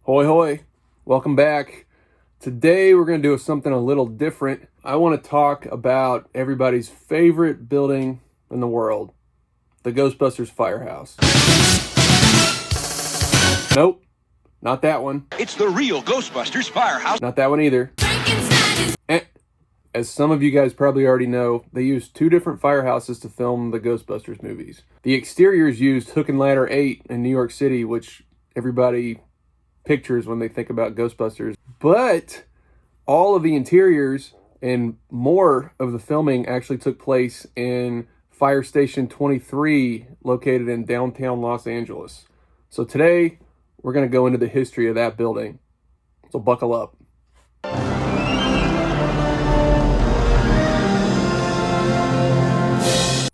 Hoi hoi, welcome back. Today we're going to do something a little different. I want to talk about everybody's favorite building in the world, the Ghostbusters Firehouse. Nope, not that one. It's the real Ghostbusters Firehouse. Not that one either. As some of you guys probably already know, they used two different firehouses to film the Ghostbusters movies. The exteriors used Hook and Ladder 8 in New York City, which everybody pictures when they think about Ghostbusters. But all of the interiors and more of the filming actually took place in Fire Station 23, located in downtown Los Angeles. So today, we're going to go into the history of that building. So buckle up.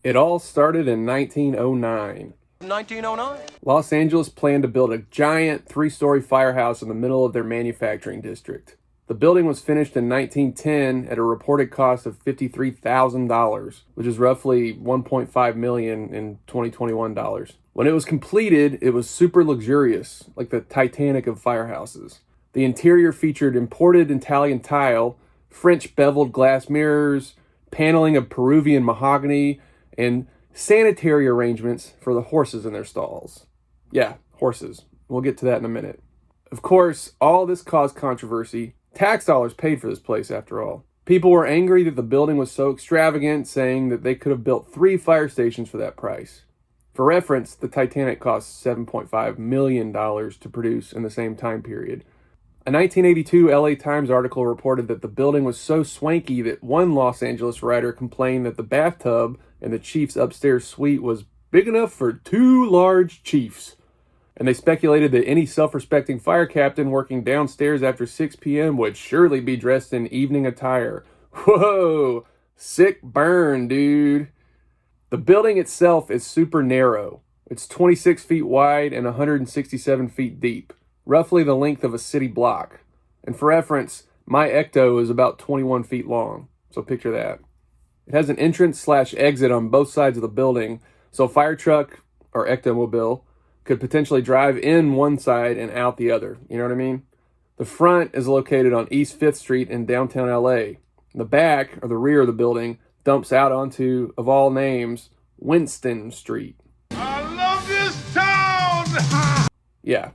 It all started in 1909. 1909? Los Angeles planned to build a giant 3-story firehouse in the middle of their manufacturing district. The building was finished in 1910 at a reported cost of $53,000, which is roughly $1.5 million in 2021 dollars. When it was completed, it was super luxurious, like the Titanic of firehouses. The interior featured imported Italian tile, French beveled glass mirrors, paneling of Peruvian mahogany, and sanitary arrangements for the horses in their stalls. Yeah, horses. We'll get to that in a minute. Of course, all this caused controversy. Tax dollars paid for this place, after all. People were angry that the building was so extravagant, saying that they could have built 3 fire stations for that price. For reference, the Titanic cost $7.5 million to produce in the same time period. A 1982 LA Times article reported that the building was so swanky that one Los Angeles writer complained that the bathtub in the chief's upstairs suite was big enough for 2 large chiefs. And they speculated that any self-respecting fire captain working downstairs after 6 p.m. would surely be dressed in evening attire. Whoa, sick burn, dude. The building itself is super narrow. It's 26 feet wide and 167 feet deep, roughly the length of a city block. And for reference, my ecto is about 21 feet long, so picture that. It has an entrance/exit on both sides of the building, so a fire truck or ectomobile could potentially drive in one side and out the other. You know what I mean? The front is located on East 5th Street in downtown LA. The back, or the rear of the building, dumps out onto, of all names, Winston Street. I love this town! Yeah,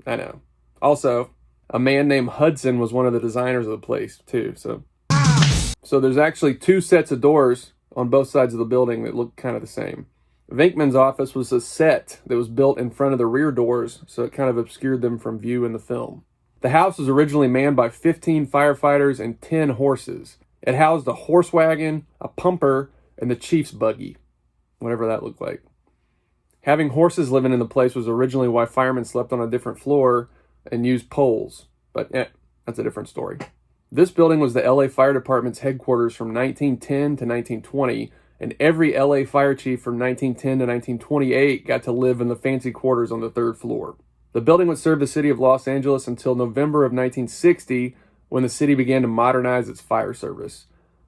I know. Also, a man named Hudson was one of the designers of the place, too, So there's actually 2 sets of doors on both sides of the building that look kind of the same. Venkman's office was a set that was built in front of the rear doors, so it kind of obscured them from view in the film. The house was originally manned by 15 firefighters and 10 horses. It housed a horse wagon, a pumper, and the chief's buggy, whatever that looked like. Having horses living in the place was originally why firemen slept on a different floor and used poles, but that's a different story. This building was the LA Fire Department's headquarters from 1910 to 1920, and every LA fire chief from 1910 to 1928 got to live in the fancy quarters on the 3rd floor. The building would serve the city of Los Angeles until November of 1960, when the city began to modernize its fire service.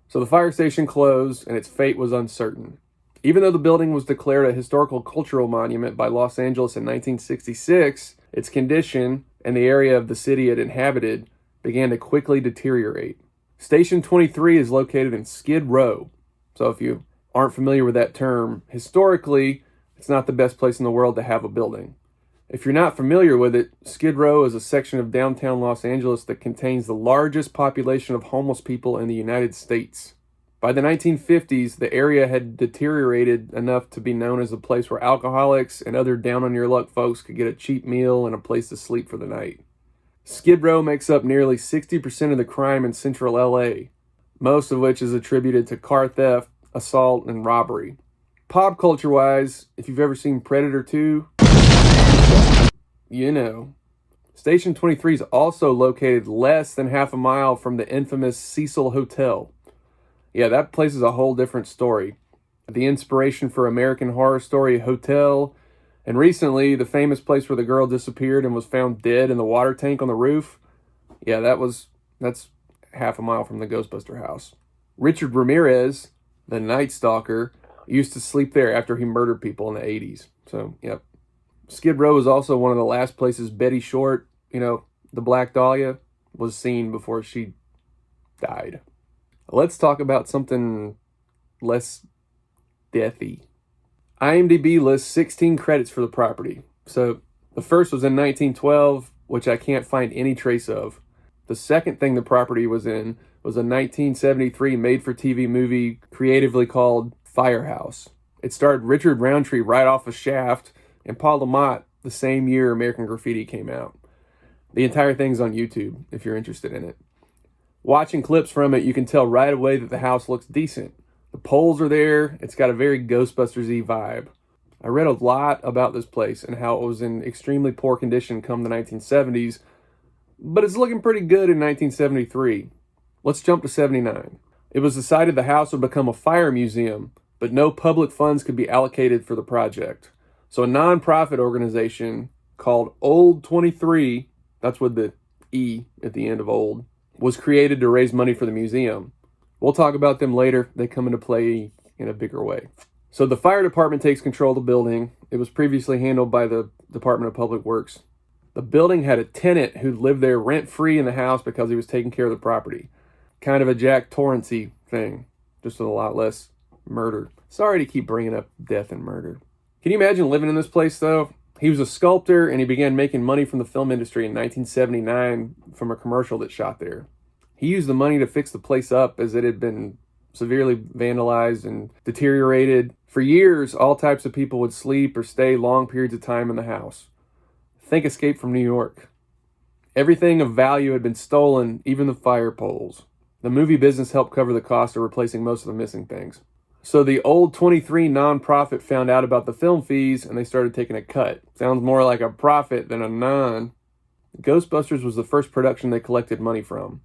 So the fire station closed, and its fate was uncertain. Even though the building was declared a historical cultural monument by Los Angeles in 1966, its condition and the area of the city it inhabited began to quickly deteriorate. Station 23 is located in Skid Row. So if you aren't familiar with that term, historically, it's not the best place in the world to have a building. If you're not familiar with it, Skid Row is a section of downtown Los Angeles that contains the largest population of homeless people in the United States. By the 1950s, the area had deteriorated enough to be known as a place where alcoholics and other down-on-your-luck folks could get a cheap meal and a place to sleep for the night. Skid Row makes up nearly 60% of the crime in central LA, most of which is attributed to car theft, assault, and robbery. Pop culture-wise, if you've ever seen Predator 2, you know. Station 23 is also located less than half a mile from the infamous Cecil Hotel. Yeah, that place is a whole different story. The inspiration for American Horror Story Hotel, and recently, the famous place where the girl disappeared and was found dead in the water tank on the roof. Yeah, that's half a mile from the Ghostbuster house. Richard Ramirez, the Night Stalker, used to sleep there after he murdered people in the 80s. So, yep. Skid Row is also one of the last places Betty Short, the Black Dahlia was seen before she died. Let's talk about something less deathy. IMDb lists 16 credits for the property. So the first was in 1912, which I can't find any trace of. The second thing the property was in was a 1973 made-for-TV movie creatively called Firehouse. It starred Richard Roundtree right off of Shaft and Paul Lamont the same year American Graffiti came out. The entire thing's on YouTube if you're interested in it. Watching clips from it, you can tell right away that the house looks decent. The poles are there. It's got a very Ghostbusters-y vibe. I read a lot about this place and how it was in extremely poor condition come the 1970s, but it's looking pretty good in 1973. Let's jump to 79. It was decided the house would become a fire museum, but no public funds could be allocated for the project. So a non-profit organization called Old 23, that's with the E at the end of old, was created to raise money for the museum. We'll talk about them later. They come into play in a bigger way. So the fire department takes control of the building. It was previously handled by the Department of Public Works. The building had a tenant who lived there rent-free in the house because he was taking care of the property. Kind of a Jack Torrance-y thing, just with a lot less murder. Sorry to keep bringing up death and murder. Can you imagine living in this place, though? He was a sculptor, and he began making money from the film industry in 1979 from a commercial that shot there. He used the money to fix the place up as it had been severely vandalized and deteriorated. For years, all types of people would sleep or stay long periods of time in the house. Think Escape from New York. Everything of value had been stolen, even the fire poles. The movie business helped cover the cost of replacing most of the missing things. So the Old 23 nonprofit found out about the film fees and they started taking a cut. Sounds more like a profit than a non. Ghostbusters was the first production they collected money from,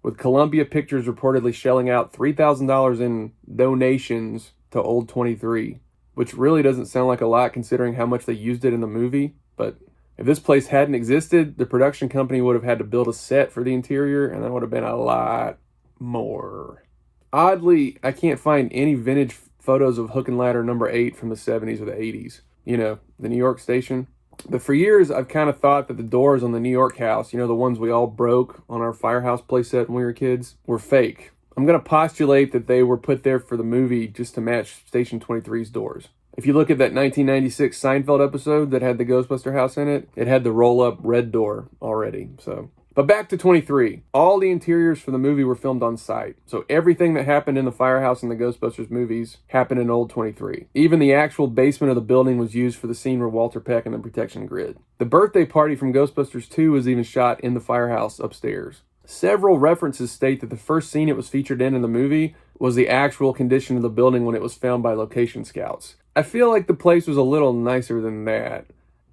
with Columbia Pictures reportedly shelling out $3,000 in donations to Old 23, which really doesn't sound like a lot considering how much they used it in the movie. But if this place hadn't existed, the production company would have had to build a set for the interior, and that would have been a lot more. Oddly, I can't find any vintage photos of Hook and Ladder number 8 from the 70s or the 80s. The New York station. But for years, I've kind of thought that the doors on the New York house, the ones we all broke on our Firehouse playset when we were kids, were fake. I'm going to postulate that they were put there for the movie just to match Station 23's doors. If you look at that 1996 Seinfeld episode that had the Ghostbuster house in it, it had the roll-up red door already, so... But back to 23. All the interiors for the movie were filmed on site. So everything that happened in the Firehouse in the Ghostbusters movies happened in Old 23. Even the actual basement of the building was used for the scene where Walter Peck and the protection grid. The birthday party from Ghostbusters 2 was even shot in the Firehouse upstairs. Several references state that the first scene it was featured in the movie was the actual condition of the building when it was found by location scouts. I feel like the place was a little nicer than that.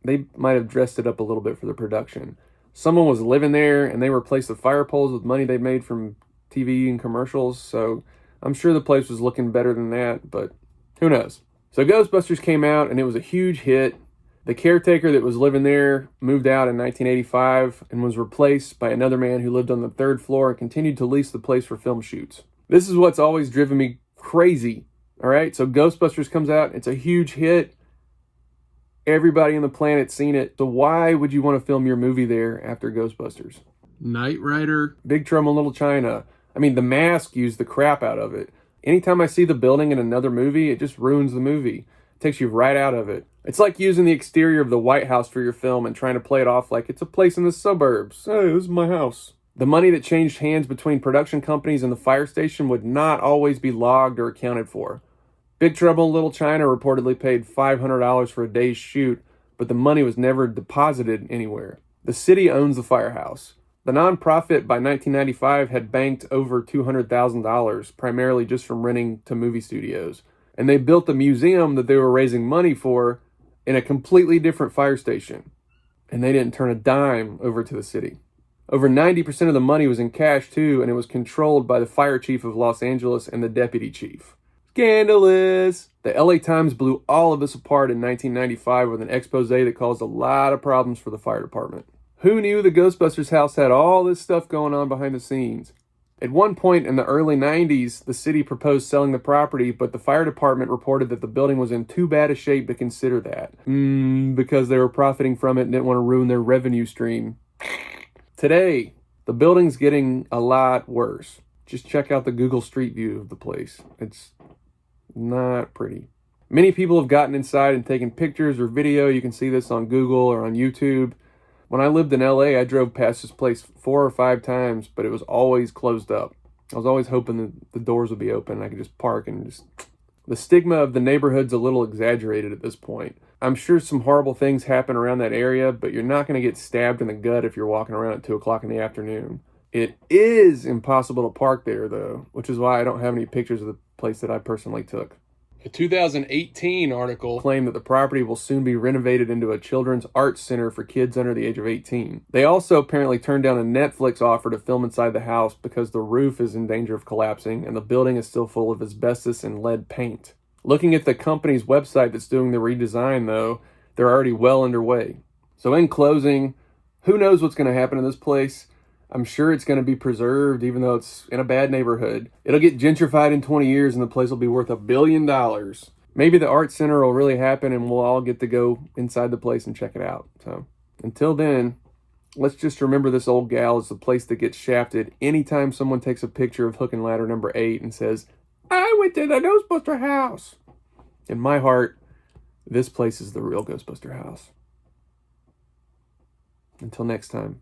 They might have dressed it up a little bit for the production. Someone was living there, and they replaced the fire poles with money they made from TV and commercials, so I'm sure the place was looking better than that, but who knows. So Ghostbusters came out, and it was a huge hit. The caretaker that was living there moved out in 1985 and was replaced by another man who lived on the third floor and continued to lease the place for film shoots. This is what's always driven me crazy, all right? So Ghostbusters comes out, it's a huge hit. Everybody on the planet's seen it. So why would you want to film your movie there after Ghostbusters? Knight Rider, Big Trouble in Little China. I mean, The Mask used the crap out of it. Anytime I see the building in another movie, it just ruins the movie. It takes you right out of it. It's like using the exterior of the White House for your film and trying to play it off like it's a place in the suburbs. Hey, this is my house. The money that changed hands between production companies and the fire station would not always be logged or accounted for. Big Trouble in Little China reportedly paid $500 for a day's shoot, but the money was never deposited anywhere. The city owns the Firehouse. The nonprofit by 1995 had banked over $200,000, primarily just from renting to movie studios. And they built the museum that they were raising money for in a completely different fire station. And they didn't turn a dime over to the city. Over 90% of the money was in cash too, and it was controlled by the fire chief of Los Angeles and the deputy chief. Scandalous! The LA Times blew all of this apart in 1995 with an expose that caused a lot of problems for the fire department. Who knew the Ghostbusters house had all this stuff going on behind the scenes? At one point in the early 90s, the city proposed selling the property, but the fire department reported that the building was in too bad a shape to consider that. Because they were profiting from it and didn't want to ruin their revenue stream. Today, the building's getting a lot worse. Just check out the Google Street View of the place. It's not pretty. Many people have gotten inside and taken pictures or video. You can see this on Google or on YouTube. When I lived in LA, I drove past this place 4 or 5 times, but it was always closed up. I was always hoping that the doors would be open and I could just park and just... The stigma of the neighborhood's a little exaggerated at this point. I'm sure some horrible things happen around that area, but you're not going to get stabbed in the gut if you're walking around at 2 o'clock in the afternoon. It is impossible to park there, though, which is why I don't have any pictures of the place that I personally took. A 2018 article claimed that the property will soon be renovated into a children's arts center for kids under the age of 18. They also apparently turned down a Netflix offer to film inside the house because the roof is in danger of collapsing and the building is still full of asbestos and lead paint. Looking at the company's website that's doing the redesign, though, they're already well underway. So in closing, who knows what's going to happen in this place? I'm sure it's going to be preserved, even though it's in a bad neighborhood. It'll get gentrified in 20 years and the place will be worth $1 billion. Maybe the art center will really happen and we'll all get to go inside the place and check it out. So until then, let's just remember this old gal is the place that gets shafted anytime someone takes a picture of Hook and Ladder number 8 and says, "I went to the Ghostbuster house." In my heart, this place is the real Ghostbuster house. Until next time.